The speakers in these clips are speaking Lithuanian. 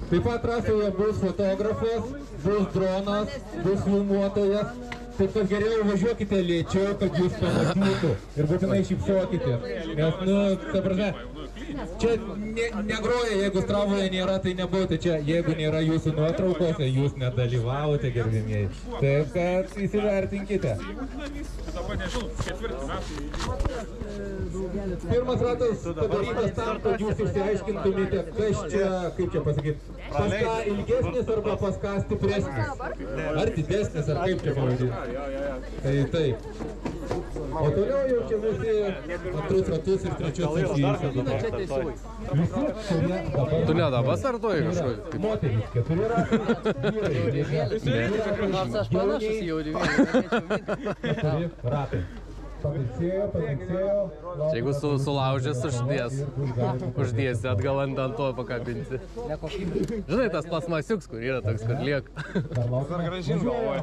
Taip pat trasoje bus fotografas, bus dronas, bus filmuotojas. Taip kad geriau važiuokite lėčiau, kad jūs pamatytų ir būtinai šypsokite. Nes, ta prasme, čia negroja, jeigu Stravoje nėra, tai nebūtų čia. Jeigu nėra jūsų nuotraukose, jūs nedalyvavote, gerbimieji. Taip kad įsivertinkite. Pirmas ratas padarytas tam, kad jūs išsiaiškintumėte, kas čia, kaip čia pasakyti, pas ką ilgesnis arba pas ką stipresnis. Ar didesnis, ar kaip čia pavadinti. Tai taip. O toliau jau čia visi antrus ratus ir trečius įsijungsi. Tu nedabas startuoji kažkokį? Moterys, 4 ratai, vyrai. Nors aš panašus jau 4 ratai. Pamėgsėjo. Čia jeigu sulaužės, uždėsi atgal ant to pakabinsi. Žinai, tas plasmasiuks, kur yra toks, kur lieka. Dar gražiai galvoja.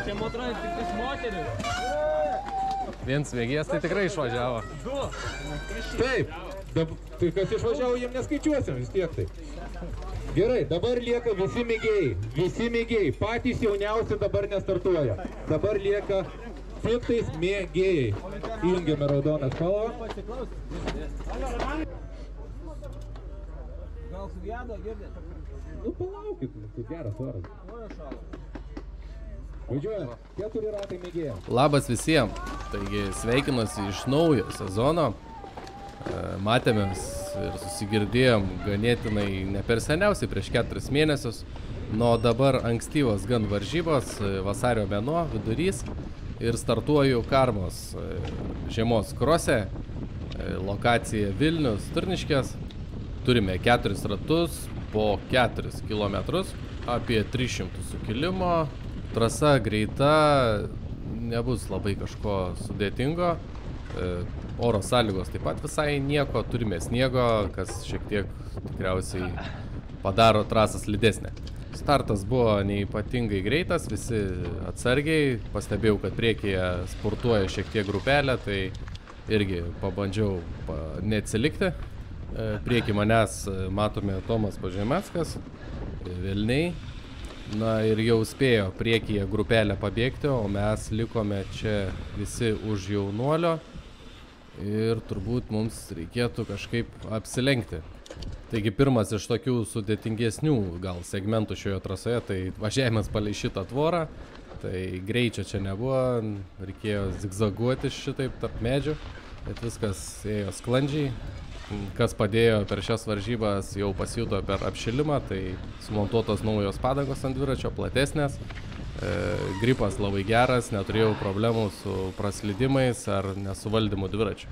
Čia motroje tik tais moteris. Viens mėgėjas tai tikrai išvažiavo. Taip, tai kas išvažiavo, jiem neskaičiuosim vis tiek tai. Gerai, dabar lieka visi mėgėjai, patys jauniausi dabar nestartuoja. Dabar lieka tiktais mėgėjai. Įjungiame raudoną spalvą. Gal sugedo, girdėt? Palaukit, tai geras oras. Važiuojame, 4 ratai mėgėjams. Labas visiems. Taigi sveikinuosi iš naujo sezono. Matėmės ir susigirdėjom ganėtinai ne per seniausiai, prieš 4 mėnesius. Nuo dabar ankstyvos gan varžybos, vasario mėnuo, vidurys. Ir startuoju Karmos žiemos krose, lokacija Vilnius, Turniškės. Turime 4 ratus po 4 kilometrus, apie 300 sukilimo. Trasa greita, nebus labai kažko sudėtingo. Oro sąlygos taip pat visai nieko, turime sniego, kas šiek tiek tikriausiai padaro trasą slidesnę. Startas buvo neypatingai greitas, visi atsargiai, pastebėjau, kad priekyje sportuoja šiek tiek grupelė, tai irgi pabandžiau neatsilikti. Prieky manęs matome Tomas Pažemeckas, Velniai. Na ir jau spėjo priekyje grupelę pabėgti, o mes likome čia visi už jaunuolio ir turbūt mums reikėtų kažkaip apsilenkti. Taigi pirmas iš tokių sudėtingesnių gal segmentų šioje trasoje, tai važiavimas palei šitą tvorą, tai greičio čia nebuvo, reikėjo zigzaguoti šitaip tarp medžių, bet viskas ėjo sklandžiai. Kas padėjo per šias varžybas jau pasijuto per apšilimą, tai sumontuotos naujos padangos ant dviračio, platesnės. Gripas labai geras, neturėjau problemų su praslydimais ar nesuvaldymu dviračiu.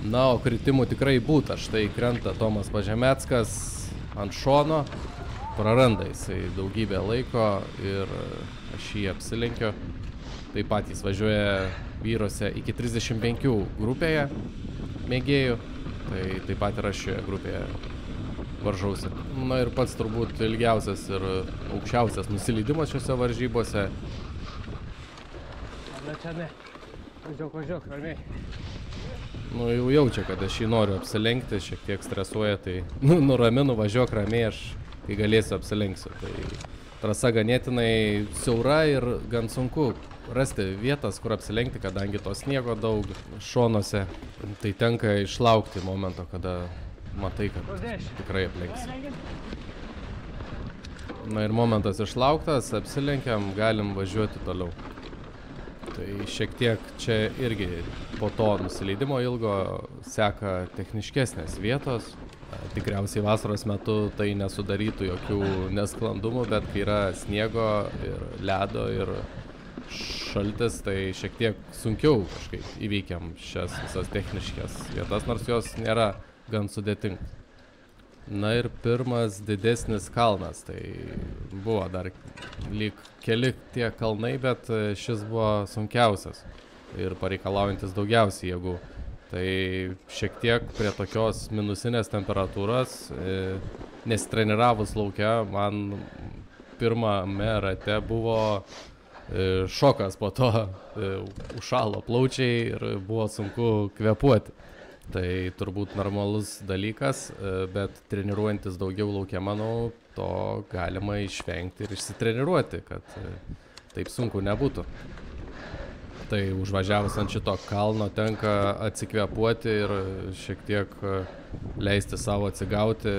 Na, o kritimų tikrai būta. Štai krenta Tomas Pažemeckas ant šono, praranda jisai daugybę laiko ir aš jį apsilenkiu. Taip pat jis važiuoja vyrose iki 35 grupėje mėgėjų, tai taip pat ir aš šioje grupėje varžausi. Na ir pats turbūt ilgiausias ir aukščiausias nusileidimas šiuose varžybose. Na čia ne. Važiuok, ramiai. Nu jau jaučia, kad aš jį noriu apsilenkti, šiek tiek stresuoja, tai nuraminu, važiuok ramiai, aš kai galėsiu apsilenksiu. Tai trasa ganėtinai siaura ir gan sunku rasti vietas, kur apsilenkti, kadangi to sniego daug šonuose. Tai tenka išlaukti momento, kada matai, kad tikrai aplenksi. Na ir momentas išlauktas, apsilenkiam, galim važiuoti toliau. Tai šiek tiek čia irgi po to nusileidimo ilgo seka techniškesnės vietos. Tikriausiai vasaros metu tai nesudarytų jokių nesklandumų, bet kai yra sniego ir ledo ir šaltis, tai šiek tiek sunkiau kažkaip įveikiam šias visas techniškas vietas, nors jos nėra gan sudėtingas. Na ir pirmas didesnis kalnas, tai buvo dar lyg keli tie kalnai, bet šis buvo sunkiausias ir pareikalaujantis daugiausiai jėgų. Tai šiek tiek prie tokios minusinės temperatūros, nesitreniravus lauke, man pirmame rate buvo šokas po to, užšalo plaučiai ir buvo sunku kvėpuoti. Tai turbūt normalus dalykas, bet treniruojantis daugiau lauke, manau, to galima išvengti ir išsitreniruoti, kad taip sunku nebūtų. Tai užvažiavus ant šito kalno tenka atsikvėpuoti ir šiek tiek leisti savo atsigauti.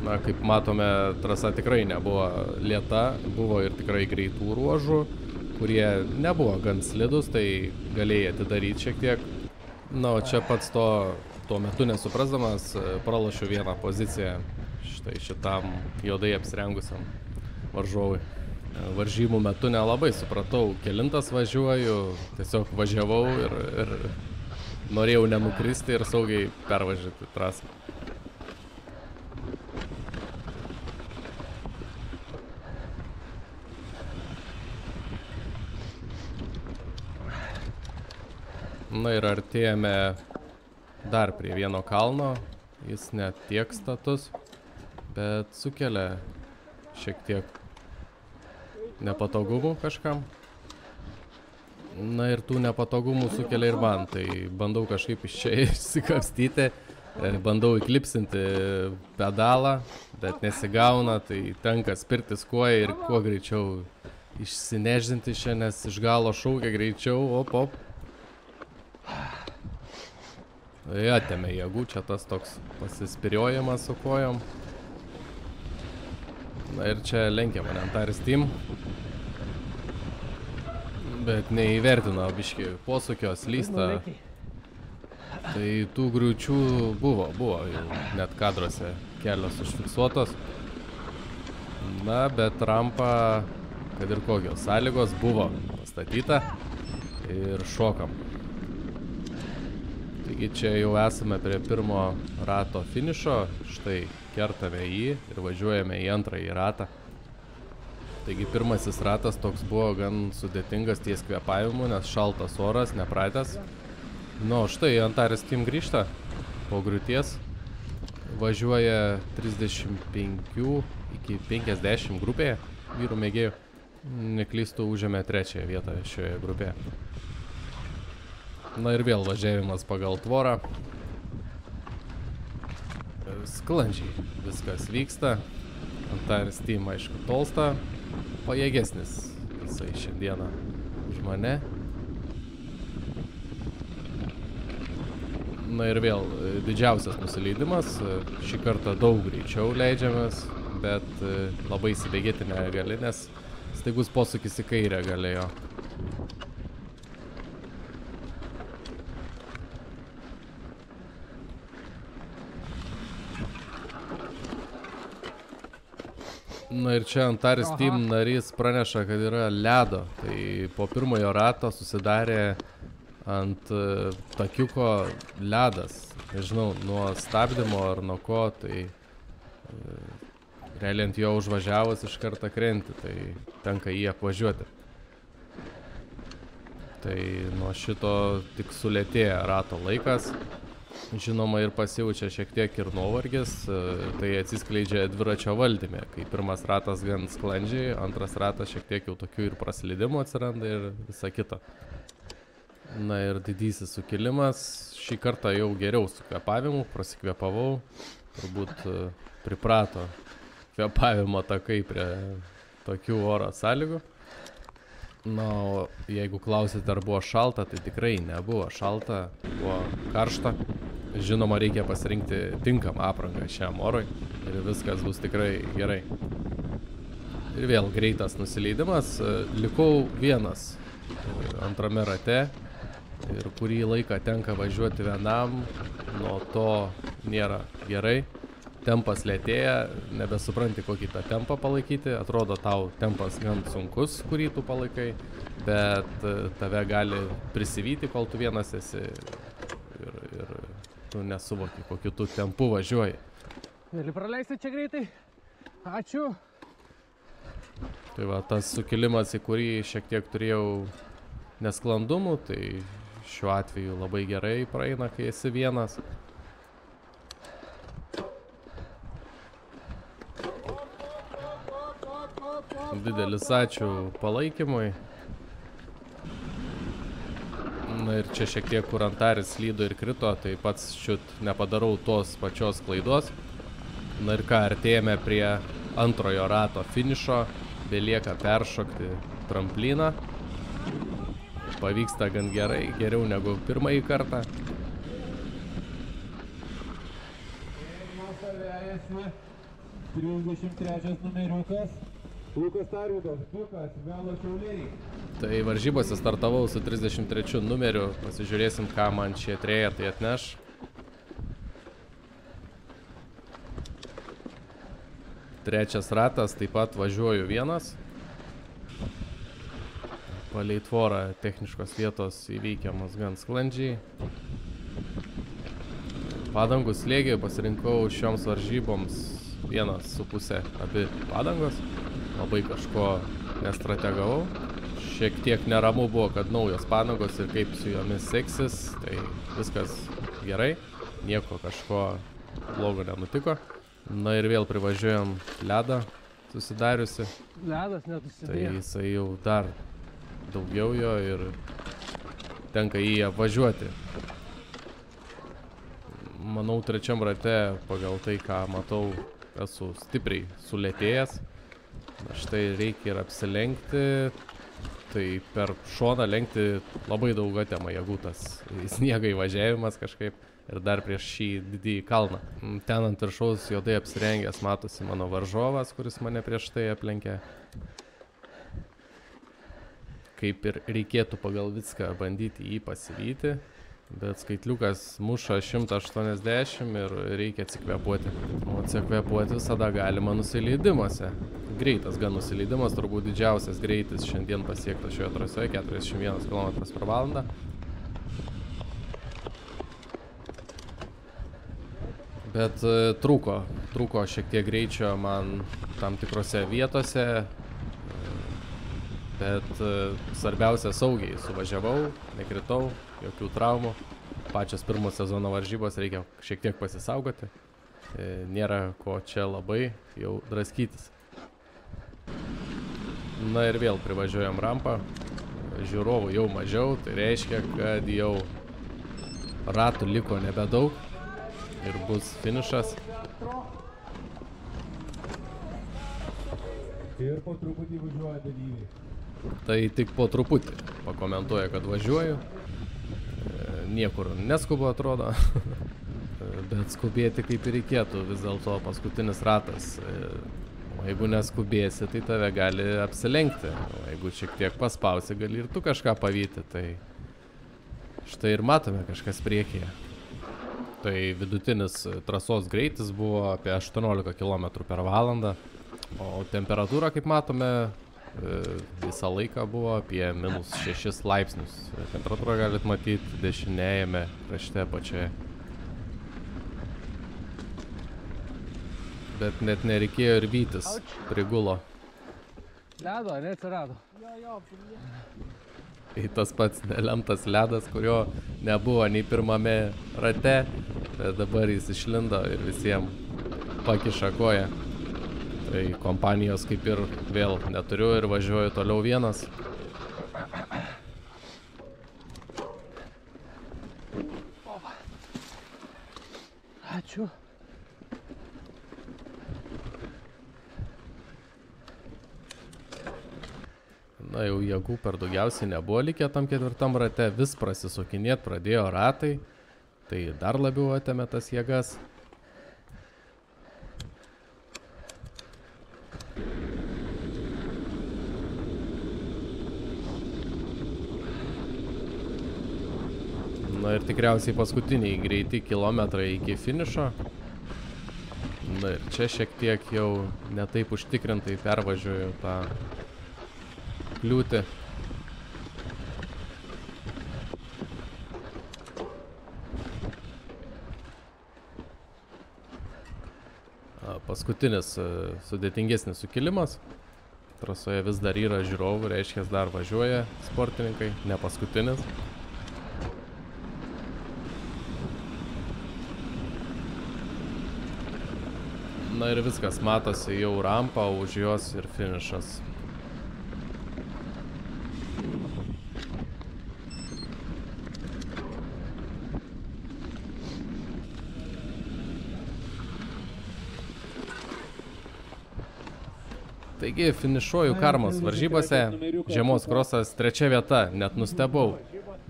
Na, kaip matome, trasa tikrai nebuvo lėta, buvo ir tikrai greitų ruožų, kurie nebuvo gan slidus, tai galėjai atidaryti šiek tiek. Na, o čia pats tuo metu nesuprasdamas pralošiu vieną poziciją štai šitam juodai apsirengusiam varžovui. Varžybų metu nelabai supratau, kelintas važiuoju, tiesiog važiavau ir norėjau nenukristi ir saugiai pervažiuoti trasą. Na ir artėjame dar prie vieno kalno, jis net tiek status, bet sukelia šiek tiek nepatogumų kažkam. Na ir tų nepatogumų sukelia ir man, tai bandau kažkaip iš čia išsikapstyti, bandau įklipsinti pedalą, bet nesigauna, tai tenka spirtis koją ir kuo greičiau išsinežinti čia, nes iš galo šaukia greičiau, op. Atėmė jėgų, čia tas toks pasispiriojimas su kojom. Na ir čia lenkia mane Antares Team. Bet neįvertino biškį posūkio, slysta. Tai tų griūčių buvo jau net kadruose kelios užfiksuotos. Na, bet rampa, kad ir kokios sąlygos, buvo pastatyta ir šokam. Taigi čia jau esame prie pirmo rato finišo, štai kertame jį ir važiuojame į antrąjį ratą. Taigi pirmasis ratas toks buvo gan sudėtingas ties kvėpavimu, nes šaltas oras, nepratęs. Nu, štai Antares Team grįžta po griūties, važiuoja 35 iki 50 grupėje vyrų mėgėjų. Neklystu, užėmė trečiąją vietą šioje grupėje. Na ir vėl važiavimas pagal tvorą. Sklandžiai viskas vyksta. Antares Team, aišku, tolsta. Pajėgesnis jisai šiandieną už mane. Na ir vėl didžiausias nusileidimas. Šį kartą daug greičiau leidžiamės, bet labai įsibėgėti negali, nes staigus posūkis į kairę galėjo. Na ir čia Antares Team narys praneša, kad yra ledo. Tai po pirmojo rato susidarė ant takiuko ledas. Nežinau, nuo stabdymo ar nuo ko, tai realiai ant jo užvažiavus iš karto krenti, tai tenka jį apvažiuoti. Tai nuo šito tik sulėtėja rato laikas. Žinoma, ir pasijaučia šiek tiek ir nuovargis, tai atsiskleidžia dviračio valdyme, kai pirmas ratas gan sklandžiai, antras ratas šiek tiek jau tokių ir praslydimų atsiranda ir visa kita. Na ir didysis sukilimas, šį kartą jau geriau su kvėpavimu, prasikvėpavau, turbūt priprato kvėpavimo takai prie tokių oro sąlygų. Na, o jeigu klausite, ar buvo šalta, tai tikrai nebuvo šalta, buvo karšta. Žinoma, reikia pasirinkti tinkamą aprangą šiam orui ir viskas bus tikrai gerai. Ir vėl greitas nusileidimas. Likau vienas antrame rate ir kurį laiką tenka važiuoti vienam, nuo to nėra gerai. Tempas lėtėja, nebesupranti, kokį tą tempą palaikyti. Atrodo, tau tempas gan sunkus, kurį tu palaikai, bet tave gali prisivyti, kol tu vienas esi ir tu nesuvoki, kokiu tu tempu važiuoji. Gali praleisti čia greitai. Ačiū. Tai va, tas sukilimas, į kurį šiek tiek turėjau nesklandumų, tai šiuo atveju labai gerai praeina, kai esi vienas. Didelis ačiū palaikymui. Na ir čia šiek tiek kur Antaris slydo ir krito, tai pats šiut nepadarau tos pačios klaidos. Na ir ką, artėjame prie antrojo rato finišo, belieka peršokti trampliną. Pavyksta gan gerai, geriau negu pirmąjį kartą. 33 numeriukas, Lukas Tarvydas, Bukas, Velo Šiauliai. Tai varžybose startavau su 33 numeriu, pasižiūrėsim, ką man šie trejetai atneš. Trečias ratas, taip pat važiuoju vienas. Palei tvorą techniškos vietos įveikiamas gan sklandžiai. Padangų slėgiai pasirinkau šioms varžyboms 1,5 abi padangos. Labai kažko nestrategavau. Šiek tiek neramu buvo, kad naujos padangos ir kaip su jomis seksis. Tai viskas gerai, nieko kažko blogo nenutiko. Na ir vėl privažiuojam ledą susidariusi. Ledas nesusidėjo. Tai jisai jau dar daugiau jo ir tenka jį apvažiuoti. Manau, trečiam rate pagal tai, ką matau, esu stipriai sulėtėjęs. Štai reikia ir apsilenkti. Tai per šoną lenkti labai daug atema jėgų tas sniego įvažiavimas kažkaip. Ir dar prieš šį didįjį kalną. Ten ant viršaus juodai apsirengęs matosi mano varžovas, kuris mane prieš tai aplenkė. Kaip ir reikėtų pagal viską bandyti jį pasivyti, bet skaitliukas muša 180 ir reikia atsikvėpuoti. O atsikvėpuoti visada galima nusileidimuose. Greitas gan nusileidimas, turbūt didžiausias greitis šiandien pasiektas šioje trasoje, 41 km/h. Bet trūko šiek tiek greičio man tam tikrose vietose, bet svarbiausia saugiai suvažiavau, nekritau, jokių traumų. Pačios pirmo sezono varžybos reikia šiek tiek pasisaugoti, nėra ko čia labai jau draskytis. Na ir vėl privažiuojam rampą, žiūrovų jau mažiau, tai reiškia, kad jau ratų liko nebedaug. Ir bus finišas. Ir po truputį važiuoja dalyviai. Tai tik po truputį pakomentuoja, kad važiuoju. Niekur neskubu atrodo. Bet skubėti kaip ir reikėtų. Vis dėlto paskutinis ratas. O jeigu neskubėsi, tai tave gali apsilenkti. O jeigu šiek tiek paspausi, gali ir tu kažką pavyti. Tai štai ir matome kažkas priekyje. Tai vidutinis trasos greitis buvo apie 18 km/h, o temperatūra, kaip matome, visą laiką buvo apie -6 laipsnius. Temperatūrą galit matyti dešinėjame krašte pačioje. Bet net nereikėjo ir vytis, prigulo. Ledo, neatsirado. Tai tas pats nelemtas ledas, kurio nebuvo nei pirmame rate, bet dabar jis išlindo ir visiems pakiša koją. Tai kompanijos kaip ir vėl neturiu ir važiuoju toliau vienas. Ačiū. Na jau jėgų per daugiausiai nebuvo likę tam ketvirtam rate, vis prasisukinėt pradėjo ratai, tai dar labiau atėmė tas jėgas. Na ir tikriausiai paskutiniai greiti kilometrai iki finišo. Na ir čia šiek tiek jau netaip užtikrintai pervažiuoju tą kliūtį. Paskutinis sudėtingesnis sukilimas. Trasoje vis dar yra žiūrovų, reiškia dar važiuoja sportininkai, ne paskutinis. Na ir viskas, matosi jau rampa, už jos ir finišas. Taigi finišuoju karmos varžybose, žiemos krosas 3 vieta, net nustebau,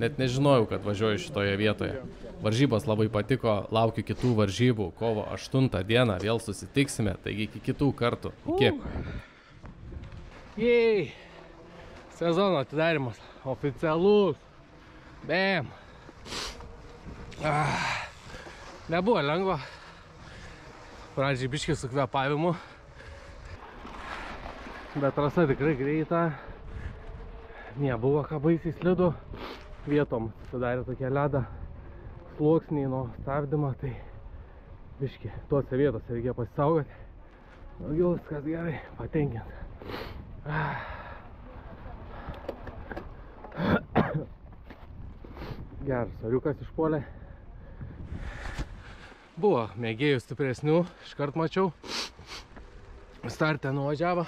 net nežinojau, kad važiuoju šitoje vietoje. Varžybos labai patiko, laukiu kitų varžybų, kovo 8 dieną vėl susitiksime, taigi iki kitų kartų. Iki. Jej! Sezono atidarimas. Oficialus. Bam. Nebuvo lengva. Pradžiai biškį su kvėpavimu. Bet trasa tikrai greita. Nebuvo ką baisiai slidu. Vietom sudarė tokie ledą sluoksniai nuo stabdymo, tai biškį tuose vietose reikia pasisaugoti. Daugiau viskas gerai, patenkint. Geras oriukas išpuolė. Buvo mėgėjų stipresnių, iškart mačiau. Starte nuvažiavo.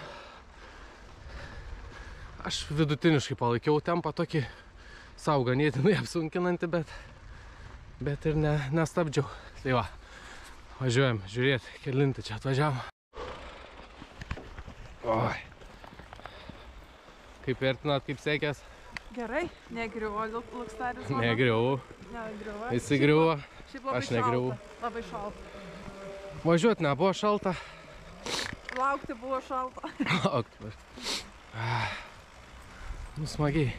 Aš vidutiniškai palaikiau tempą tokį sau ganėtinai apsunkinantį, bet ir nestabdžiau. Tai va, važiuojam žiūrėti, kelinti čia atvažiavom. Oi. Kaip vertinat, kaip sekės? Gerai, negriuvo Lukstaris. Negriuvo. Negriuvo. Jis įgriuvo. Aš negriuvau. Labai šalta. Važiuot nebuvo šalta. Laukti buvo šalta. Laukti. Nu, smagiai.